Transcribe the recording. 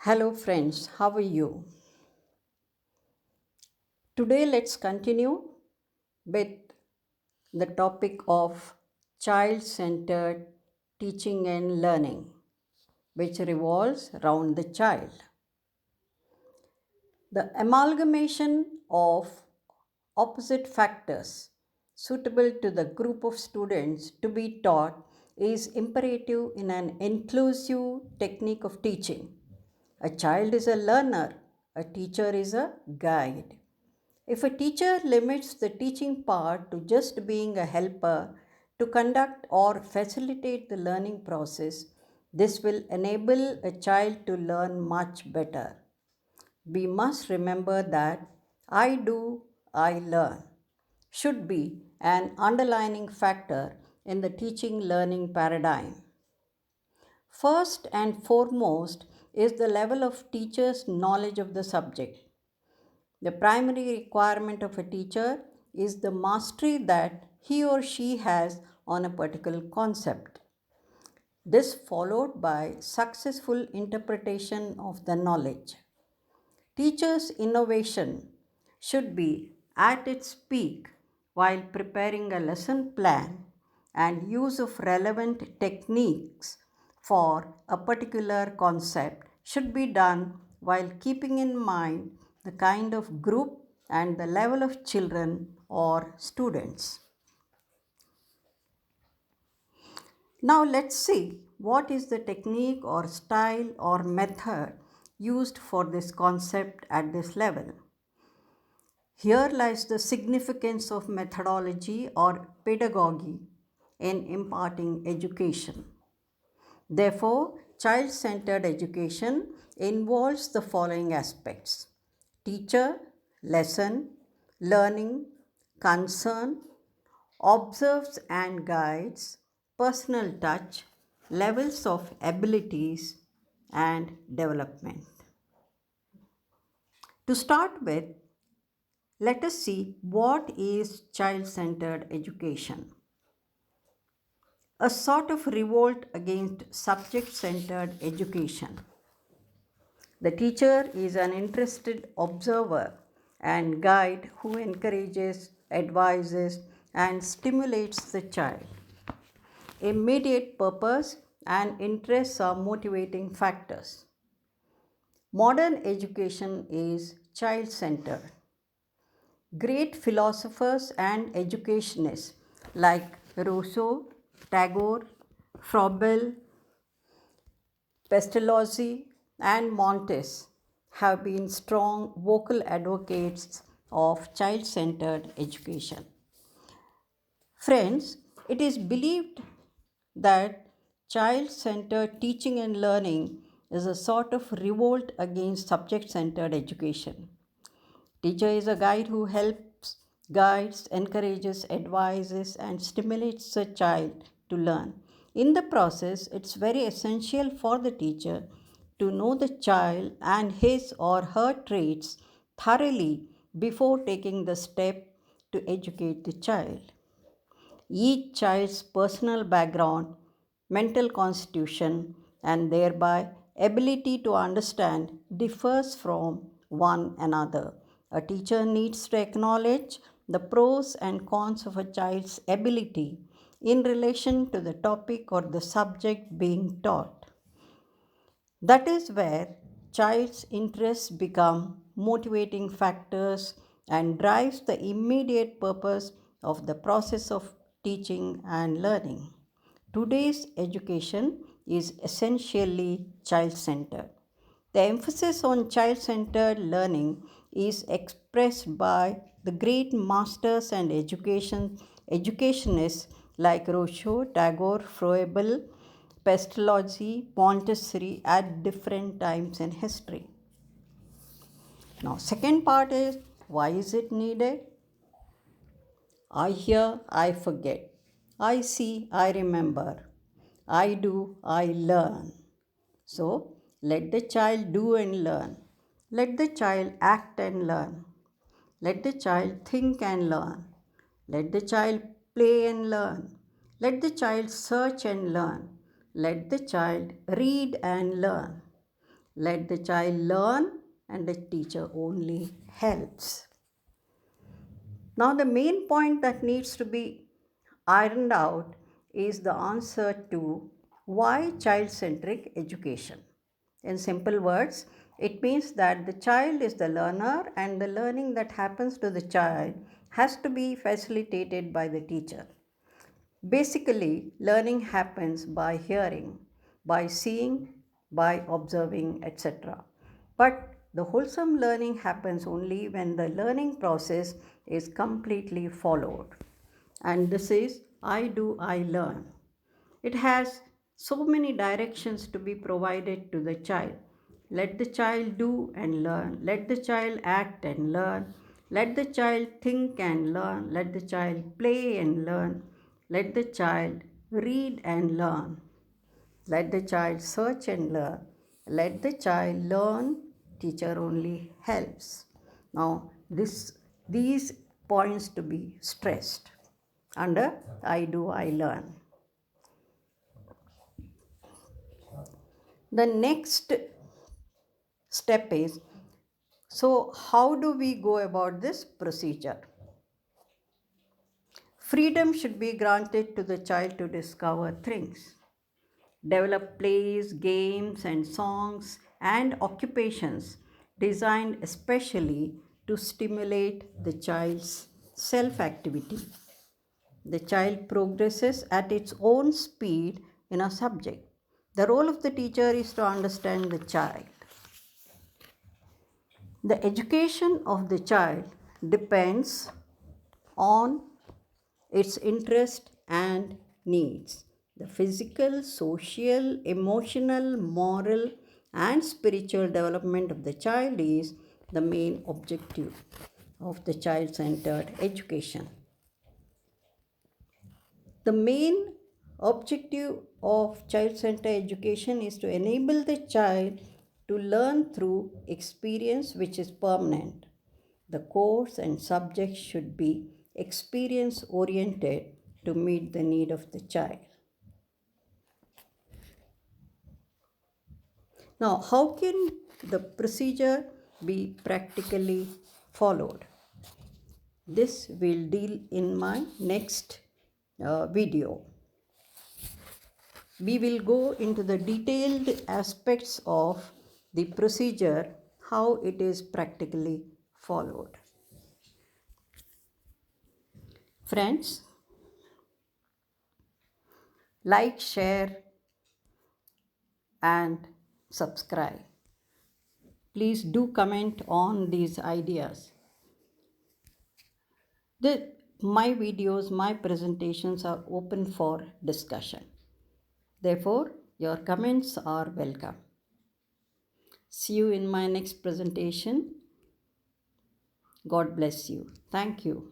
Hello friends, how are you? Today let's continue with the topic of child-centered teaching and learning, which revolves around the child. The amalgamation of opposite factors suitable to the group of students to be taught is imperative in an inclusive technique of teaching. A child is a learner, a teacher is a guide. If a teacher limits the teaching part to just being a helper to conduct or facilitate the learning process, this will enable a child to learn much better. We must remember that I do, I learn should be an underlining factor in the teaching learning paradigm. First and foremost is the level of teacher's knowledge of the subject. The primary requirement of a teacher is the mastery that he or she has on a particular concept. This followed by successful interpretation of the knowledge. Teachers' innovation should be at its peak while preparing a lesson plan and use of relevant techniques for a particular concept should be done while keeping in mind the kind of group and the level of children or students. Now let's see what is the technique or style or method used for this concept at this level. Here lies the significance of methodology or pedagogy in imparting education. Therefore, child-centered education involves the following aspects: teacher, lesson, learning, concern, observes and guides, personal touch, levels of abilities, and development. To start with, let us see what is child-centered education. A sort of revolt against subject-centered education. The teacher is an interested observer and guide who encourages, advises, and stimulates the child. Immediate purpose and interests are motivating factors. Modern education is child-centered. Great philosophers and educationists like Rousseau, Tagore, Froebel, Pestalozzi, and Montes have been strong vocal advocates of child-centered education. Friends, it is believed that child-centered teaching and learning is a sort of revolt against subject-centered education. Teacher is a guide who helps, guides, encourages, advises, and stimulates the child to learn. In the process, it's very essential for the teacher to know the child and his or her traits thoroughly before taking the step to educate the child. Each child's personal background, mental constitution, and thereby ability to understand differs from one another. A teacher needs to acknowledge the pros and cons of a child's ability in relation to the topic or the subject being taught. That is where child's interests become motivating factors and drives the immediate purpose of the process of teaching and learning. Today's education is essentially child-centered. The emphasis on child-centered learning is expressed by the great masters and educationists like Rousseau, Tagore, Froebel, Pestalozzi, Montessori at different times in history. Now, second part is, why is it needed? I hear, I forget. I see, I remember. I do, I learn. So, let the child do and learn. Let the child act and learn. Let the child think and learn. Let the child play and learn. Let the child search and learn. Let the child read and learn. Let the child learn and the teacher only helps. Now, the main point that needs to be ironed out is the answer to why child centric education. In simple words, it means that the child is the learner and the learning that happens to the child has to be facilitated by the teacher. Basically, learning happens by hearing, by seeing, by observing, etc. But the wholesome learning happens only when the learning process is completely followed. And this is I do, I learn. It has so many directions to be provided to the child. Let the child do and learn. Let the child act and learn. Let the child think and learn. Let the child play and learn. Let the child read and learn. Let the child search and learn. Let the child learn. Teacher only helps. Now, these points to be stressed under I do, I learn. The next step is, so how do we go about this procedure? Freedom should be granted to the child to discover things, develop plays, games, and songs and occupations designed especially to stimulate the child's self activity. The child progresses at its own speed in a subject. The role of the teacher is to understand the child. The education of the child depends on its interest and needs. The physical, social, emotional, moral, and spiritual development of the child is the main objective of the child centered education. The main objective of child centered education is to enable the child to learn through experience which is permanent. The course and subject should be experience oriented to meet the need of the child. Now, how can the procedure be practically followed? This will deal in my next video. We will go into the detailed aspects of the procedure, how it is practically followed. Friends, like, share, and subscribe. Please do comment on these ideas. My videos, my presentations are open for discussion. Therefore, your comments are welcome. See you in my next presentation. God bless you. Thank you.